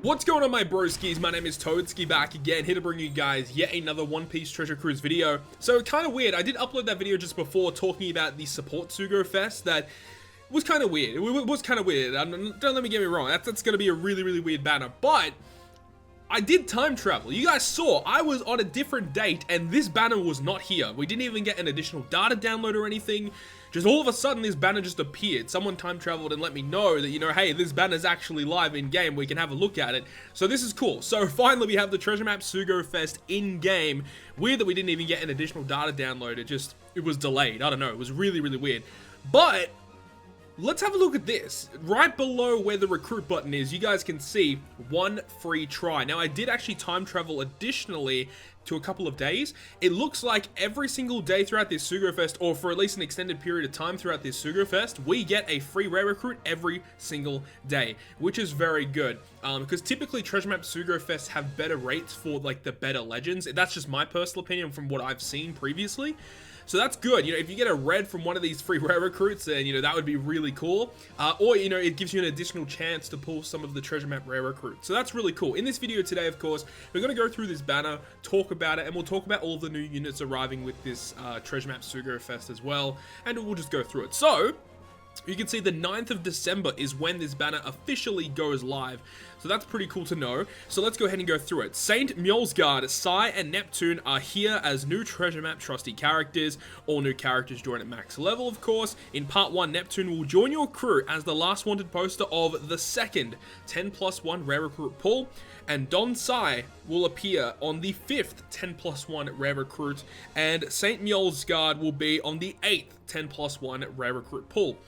What's going on, my broskiis? My name is Toadskii, back again, here to bring you guys yet another One Piece Treasure Cruise video. So, kind of weird, I did upload that video just before talking about the Support Sugo-Fest that was kind of weird. It was kind of weird, don't let me get me wrong, that's going to be a really weird banner, but I did time travel. You guys saw, I was on a different date and this banner was not here. We didn't even get an additional data download or anything. Just all of a sudden this banner just appeared. Someone time traveled and let me know that, you know, hey, this banner's actually live in game. We can have a look at it. So this is cool. So finally we have the Treasure Map Sugo-Fest in game. Weird that we didn't even get an additional data download. It was delayed. I don't know. It was really weird. But let's have a look at this. Right below where the recruit button is, you guys can see one free try. Now, I did actually time travel additionally to a couple of days. It looks like every single day throughout this Sugo-Fest, or for at least an extended period of time throughout this Sugo-Fest, we get a free rare recruit every single day, which is very good. Because typically Treasure Map Sugo-Fest have better rates for like the better legends. That's just my personal opinion from what I've seen previously. So that's good. You know, if you get a red from one of these free rare recruits, then, you know, that would be really cool. Or, you know, it gives you an additional chance to pull some of the Treasure Map rare recruits. So that's really cool. In this video today, of course, we're going to go through this banner, talk about it, and we'll talk about all of the new units arriving with this Treasure Map Sugo-Fest as well. And we'll just go through it. So you can see the 9th of December is when this banner officially goes live. So that's pretty cool to know. So let's go ahead and go through it. Saint Mulesguard, Sai, and Neptune are here as new Treasure Map trusty characters. All new characters join at max level, of course. In part 1, Neptune will join your crew as the last wanted poster of the second 10+1 rare recruit pull. And Don Sai will appear on the 5th 10+1 rare recruit. And Saint Mulesguard will be on the 8th 10+1 rare recruit pull.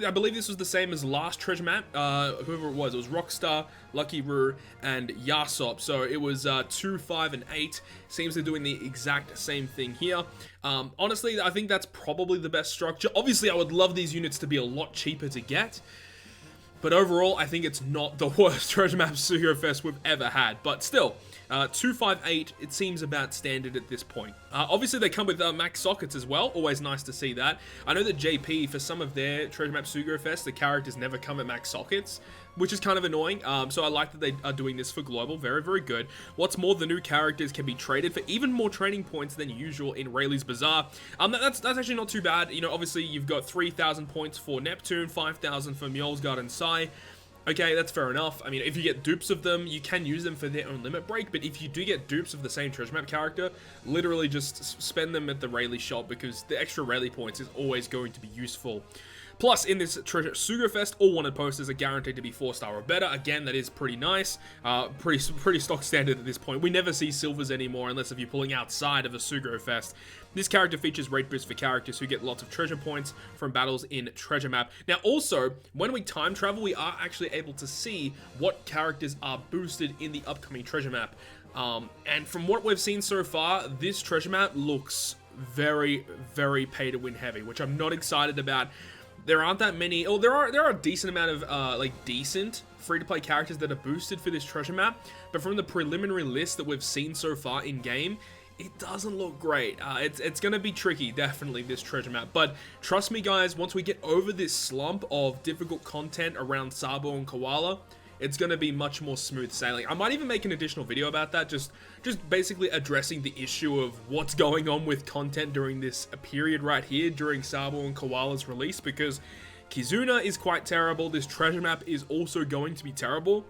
I believe this was the same as last Treasure Map, whoever it was Rockstar, Lucky Roo, and Yasop. So it was 2, 5, and 8. Seems they're doing the exact same thing here. Honestly, I think that's probably the best structure. Obviously, I would love these units to be a lot cheaper to get. But overall, I think it's not the worst Treasure Map Sugo-Fest we've ever had. But still, 2, 5, 8, it seems about standard at this point. Obviously, they come with max sockets as well. Always nice to see that. I know that JP, for some of their Treasure Map Sugo-Fest, the characters never come at max sockets, which is kind of annoying. So I like that they are doing this for Global. Very good. What's more, the new characters can be traded for even more training points than usual in Rayleigh's Bazaar. That's actually not too bad. You know, obviously, you've got 3,000 points for Neptune, 5,000 for Mulesguard and Sai. Okay, that's fair enough. I mean, if you get dupes of them, you can use them for their own limit break, but if you do get dupes of the same Treasure Map character, literally just spend them at the Rayleigh shop, because the extra Rayleigh points is always going to be useful. Plus, in this Treasure Sugo-Fest, all wanted posters are guaranteed to be 4-star or better. Again, that is pretty nice. Pretty stock standard at this point. We never see silvers anymore unless if you're pulling outside of a Sugo-Fest. This character features rate boost for characters who get lots of treasure points from battles in Treasure Map. Now, also, when we time travel, we are actually able to see what characters are boosted in the upcoming Treasure Map. And from what we've seen so far, this Treasure Map looks very pay to win heavy, which I'm not excited about. There aren't that many. Oh, there are a decent amount of like decent free-to-play characters that are boosted for this Treasure Map, but from the preliminary list that we've seen so far in game, it doesn't look great. It's gonna be tricky, definitely, this Treasure Map. But trust me, guys, once we get over this slump of difficult content around Sabo and Koala, it's going to be much more smooth sailing. I might even make an additional video about that, just basically addressing the issue of what's going on with content during this period right here, during Sabo and Koala's release, because Kizuna is quite terrible. This Treasure Map is also going to be terrible,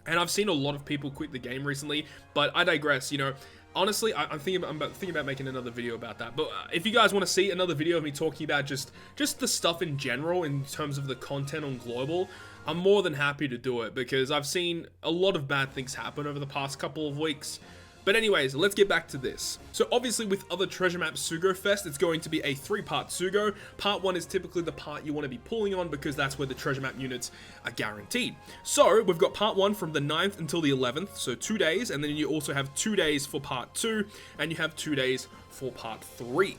and I've seen a lot of people quit the game recently, but I digress. You know, honestly, I'm thinking about making another video about that. But if you guys want to see another video of me talking about just the stuff in general in terms of the content on Global, I'm more than happy to do it, because I've seen a lot of bad things happen over the past couple of weeks. But anyways, let's get back to this. So obviously with other Treasure Map Sugo-Fest, it's going to be a 3-part Sugo. Part 1 is typically the part you want to be pulling on, because that's where the Treasure Map units are guaranteed. So we've got part 1 from the 9th until the 11th, so 2 days, and then you also have 2 days for part 2, and you have 2 days for part 3.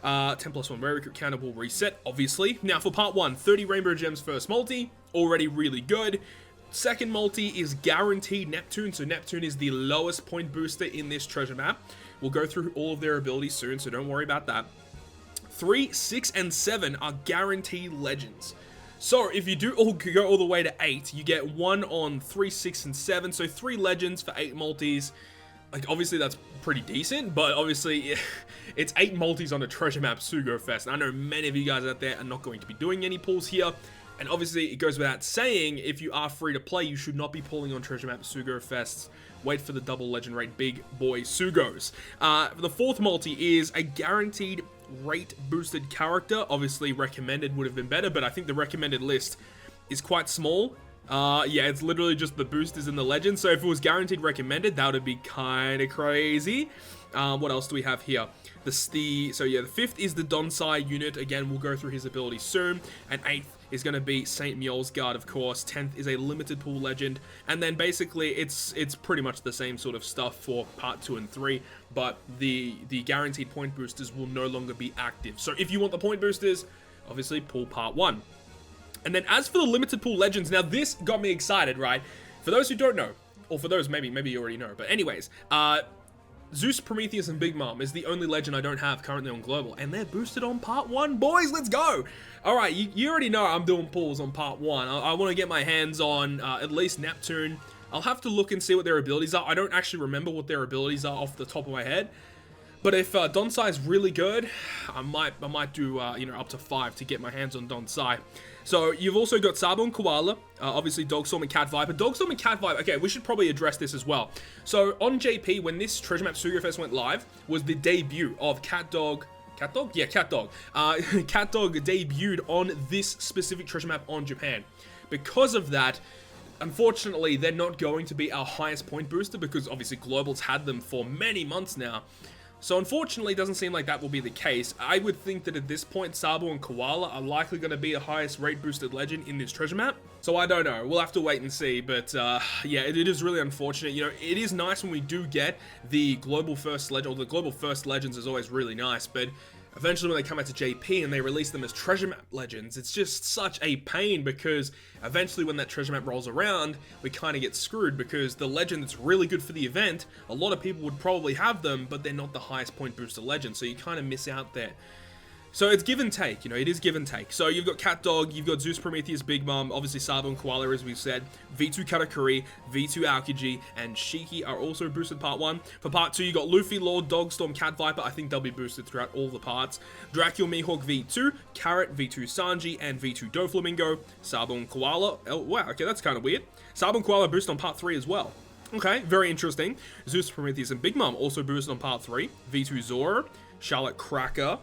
10+1 rare recruit counter will reset, obviously. Now for part 1, 30 rainbow gems first multi, already really good. Second multi is guaranteed Neptune, so Neptune is the lowest point booster in this Treasure Map. We'll go through all of their abilities soon, so don't worry about that. 3, 6, and 7 are guaranteed legends. So if you do go all the way to 8, you get 1 on 3, 6, and 7. So 3 legends for 8 multis. Like, obviously that's pretty decent, but obviously it's 8 multis on a treasure map Sugo-Fest. And I know many of you guys out there are not going to be doing any pulls here. And obviously it goes without saying, if you are free to play, you should not be pulling on treasure map Sugo-Fests. Wait for the double legend rate big boy Sugos. The 4th multi is a guaranteed rate boosted character. Obviously recommended would have been better, but I think the recommended list is quite small. Yeah, it's literally just the boosters and the legends. So if it was guaranteed recommended, that would be kind of crazy. What else do we have here? The 5th is the Toadskii unit. Again, we'll go through his ability soon. And 8th is going to be St. Mules Guard, of course. 10th is a limited pool legend. And then basically it's pretty much the same sort of stuff for part 2 and 3, but the guaranteed point boosters will no longer be active. So if you want the point boosters, obviously pull part 1. And then as for the limited pool legends, now this got me excited, right? For those who don't know, or for those maybe you already know, but anyways, Zeus, Prometheus, and Big Mom is the only legend I don't have currently on Global, and they're boosted on part 1. Boys, let's go! Alright, you already know I'm doing pulls on part 1. I want to get my hands on at least Neptune. I'll have to look and see what their abilities are. I don't actually remember what their abilities are off the top of my head. But if Toadskii is really good, I might do up to 5 to get my hands on Toadskii. So you've also got Sabo and Koala, obviously Dogstorm and Cat Viper. Dogstorm and Cat Viper, okay, we should probably address this as well. So on JP, when this Treasure Map Sugo-Fest went live, was the debut of CatDog. CatDog? Yeah, CatDog. CatDog debuted on this specific treasure map on Japan. Because of that, unfortunately, they're not going to be our highest point booster because obviously Global's had them for many months now. So unfortunately, it doesn't seem like that will be the case. I would think that at this point, Sabo and Koala are likely going to be the highest rate boosted legend in this treasure map. So I don't know. We'll have to wait and see. But yeah, it is really unfortunate. You know, it is nice when we do get the global first legend, or the global first legends is always really nice. But eventually when they come out to JP and they release them as treasure map legends, it's just such a pain because eventually when that treasure map rolls around, we kind of get screwed because the legend that's really good for the event, a lot of people would probably have them, but they're not the highest point booster legend, so you kind of miss out there. So it's give and take, you know, it is give and take. So you've got CatDog, you've got Zeus, Prometheus, Big Mom, obviously Sabo and Koala, as we've said, V2 Katakuri, V2 Aokiji, and Shiki are also boosted part 1. For part 2, you got Luffy, Lord, Dogstorm, Cat Viper. I think they'll be boosted throughout all the parts. Dracula, Mihawk, V2, Carrot, V2 Sanji, and V2 Doflamingo. Sabo and Koala. Oh, wow, okay, that's kind of weird. Sabo and Koala boosted on part 3 as well. Okay, very interesting. Zeus, Prometheus, and Big Mom also boosted on part 3. V2 Zoro, Charlotte Cracker,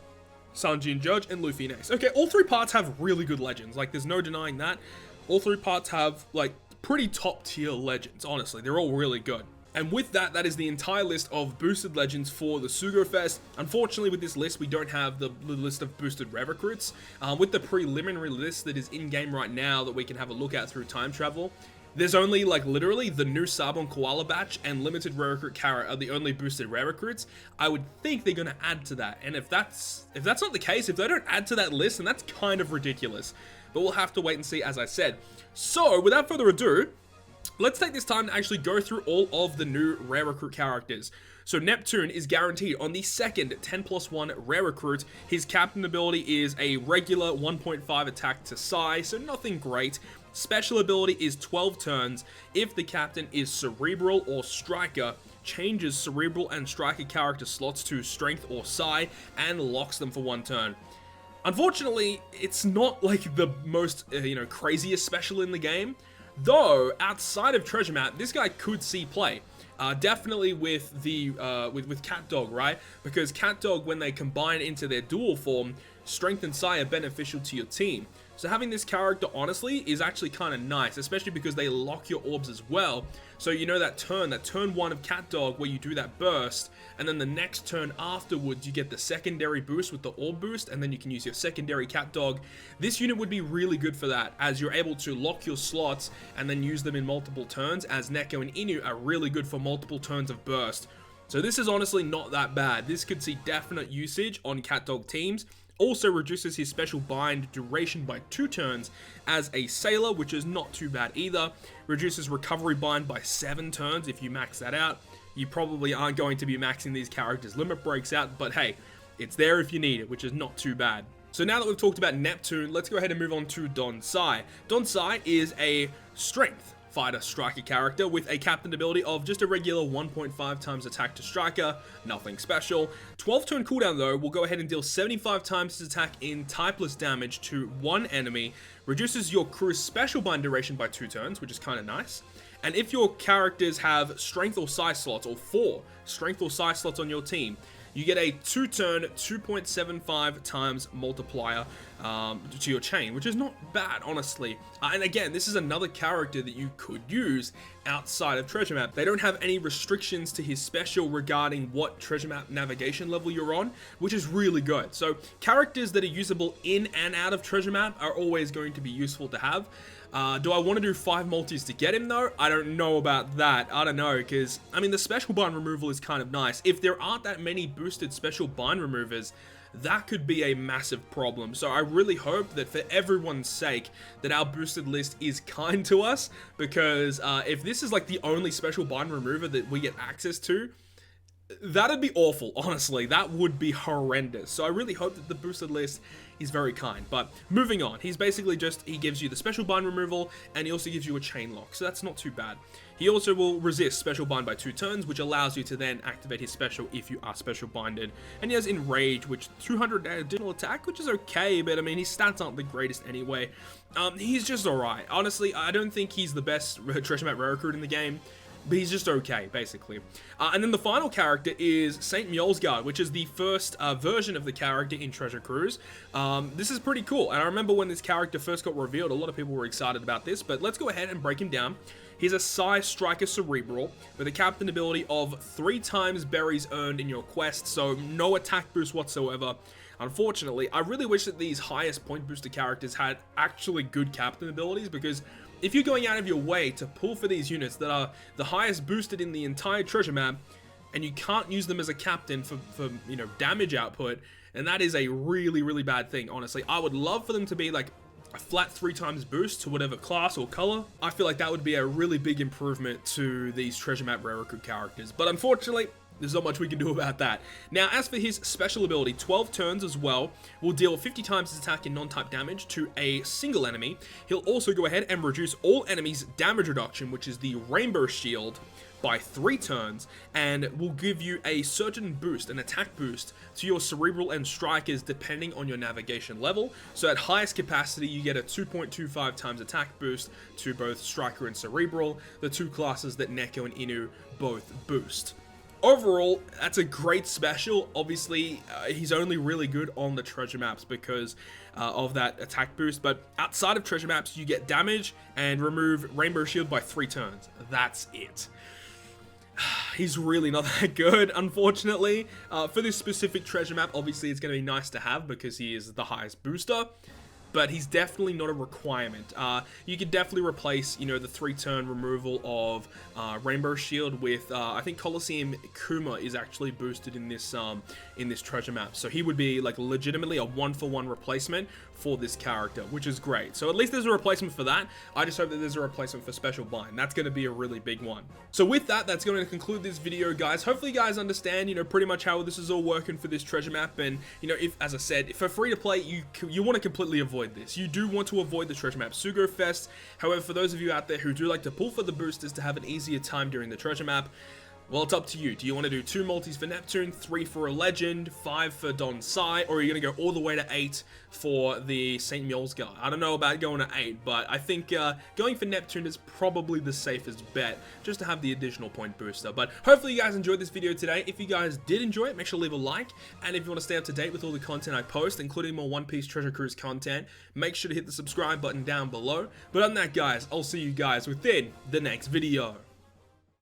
Sanji and Judge, and Luffy next. Okay, all 3 parts have really good legends. Like, there's no denying that. All 3 parts have, like, pretty top-tier legends, honestly. They're all really good. And with that, that is the entire list of boosted legends for the Sugo-Fest. Unfortunately, with this list, we don't have the list of boosted rev recruits. With the preliminary list that is in-game right now that we can have a look at through time travel, there's only, like, literally the new Sabo and Koala batch and limited rare recruit Carrot are the only boosted rare recruits. I would think they're going to add to that. And if that's not the case, if they don't add to that list, then that's kind of ridiculous. But we'll have to wait and see, as I said. So, without further ado, let's take this time to actually go through all of the new rare recruit characters. So Neptune is guaranteed on the second 10+1 rare recruit. His captain ability is a regular 1.5 attack to Psy, so nothing great. Special ability is 12 turns. If the captain is Cerebral or Striker, changes Cerebral and Striker character slots to Strength or Psy and locks them for 1 turn. Unfortunately, it's not like the most, craziest special in the game. Though, outside of Treasure Map, this guy could see play. Definitely with the with CatDog, right? Because CatDog, when they combine into their dual form, Strength and Psy are beneficial to your team. So having this character, honestly, is actually kind of nice, especially because they lock your orbs as well. So you know that turn 1 of CatDog where you do that burst, and then the next turn afterwards you get the secondary boost with the orb boost, and then you can use your secondary CatDog. This unit would be really good for that, as you're able to lock your slots and then use them in multiple turns, as Neko and Inu are really good for multiple turns of burst. So this is honestly not that bad. This could see definite usage on CatDog teams. Also reduces his special bind duration by 2 turns as a sailor, which is not too bad either. Reduces recovery bind by 7 turns if you max that out. You probably aren't going to be maxing these characters' limit breaks out, but hey, it's there if you need it, which is not too bad. So now that we've talked about Neptune, let's go ahead and move on to Toadskii. Toadskii is a strength fighter striker character with a captain ability of just a regular 1.5 times attack to striker, nothing special. 12 turn cooldown though, will go ahead and deal 75 times his attack in typeless damage to one enemy, reduces your crew's special bind duration by 2 turns, which is kind of nice. And if your characters have strength or psi slots, or 4 strength or psi slots on your team, you get a 2-turn, 2.75 times multiplier to your chain, which is not bad, honestly. And again, this is another character that you could use outside of Treasure Map. They don't have any restrictions to his special regarding what Treasure Map navigation level you're on, which is really good. So characters that are usable in and out of Treasure Map are always going to be useful to have. Do I want to do 5 multis to get him though? I don't know about that. I don't know, because, I mean, the special bind removal is kind of nice. If there aren't that many boosted special bind removers, that could be a massive problem. So I really hope that for everyone's sake that our boosted list is kind to us, because if this is like the only special bind remover that we get access to, that'd be awful, honestly. That would be horrendous. So I really hope that the boosted list is very kind. But moving on, he's basically just, he gives you the special bind removal, and he also gives you a chain lock, so that's not too bad. He also will resist special bind by 2 turns, which allows you to then activate his special if you are special binded. And he has Enrage, which 200 additional attack, which is okay, but I mean, his stats aren't the greatest anyway. He's just alright. Honestly, I don't think he's the best Treasure Map rare recruit in the game, but he's just okay, basically. And then the final character is St. Mulesguard, which is the first version of the character in Treasure Cruise. This is pretty cool, and I remember when this character first got revealed, a lot of people were excited about this, but let's go ahead and break him down. He's a Psi Striker Cerebral with a captain ability of 3 times berries earned in your quest, so no attack boost whatsoever. Unfortunately, I really wish that these highest point booster characters had actually good captain abilities, because if you're going out of your way to pull for these units that are the highest boosted in the entire Treasure Map, and you can't use them as a captain for you know, damage output, and that is a really, really bad thing, honestly. I would love for them to be like a flat 3 times boost to whatever class or color. I feel like that would be a really big improvement to these Treasure Map rare recruit characters, but unfortunately, there's not much we can do about that. Now, as for his special ability, 12 turns as well, will deal 50 times his attack in non-type damage to a single enemy. He'll also go ahead and reduce all enemies' damage reduction, which is the Rainbow Shield, by 3 turns, and will give you a certain boost, an attack boost, to your Cerebral and Strikers depending on your navigation level. So at highest capacity, you get a 2.25 times attack boost to both Striker and Cerebral, the 2 classes that Neko and Inu both boost. Overall, that's a great special. Obviously, he's only really good on the Treasure Maps because of that attack boost, but outside of Treasure Maps, you get damage and remove Rainbow Shield by 3 turns. That's it. He's really not that good, unfortunately. For this specific Treasure Map, obviously it's going to be nice to have because he is the highest booster, but he's definitely not a requirement. You could definitely replace, you know, the 3-turn removal of Rainbow Shield with, I think Colosseum Kuma is actually boosted in this Treasure Map. So he would be like legitimately a 1-for-1 replacement for this character, which is great. So at least there's a replacement for that. I just hope that there's a replacement for Special Bind. That's going to be a really big one. So with that, that's going to conclude this video, guys. Hopefully you guys understand, you know, pretty much how this is all working for this Treasure Map. And, you know, if, as I said, for free to play, you want to completely avoid this. You do want to avoid the Treasure Map Sugo-Fest. However, for those of you out there who do like to pull for the boosters to have an easier time during the Treasure Map, well, it's up to you. Do you want to do 2 multis for Neptune, 3 for a Legend, 5 for Toadskii, or are you going to go all the way to 8 for the St. Mulesguard? I don't know about going to 8, but I think going for Neptune is probably the safest bet, just to have the additional point booster. But hopefully you guys enjoyed this video today. If you guys did enjoy it, make sure to leave a like, and if you want to stay up to date with all the content I post, including more One Piece Treasure Cruise content, make sure to hit the subscribe button down below. But other than that, guys, I'll see you guys within the next video.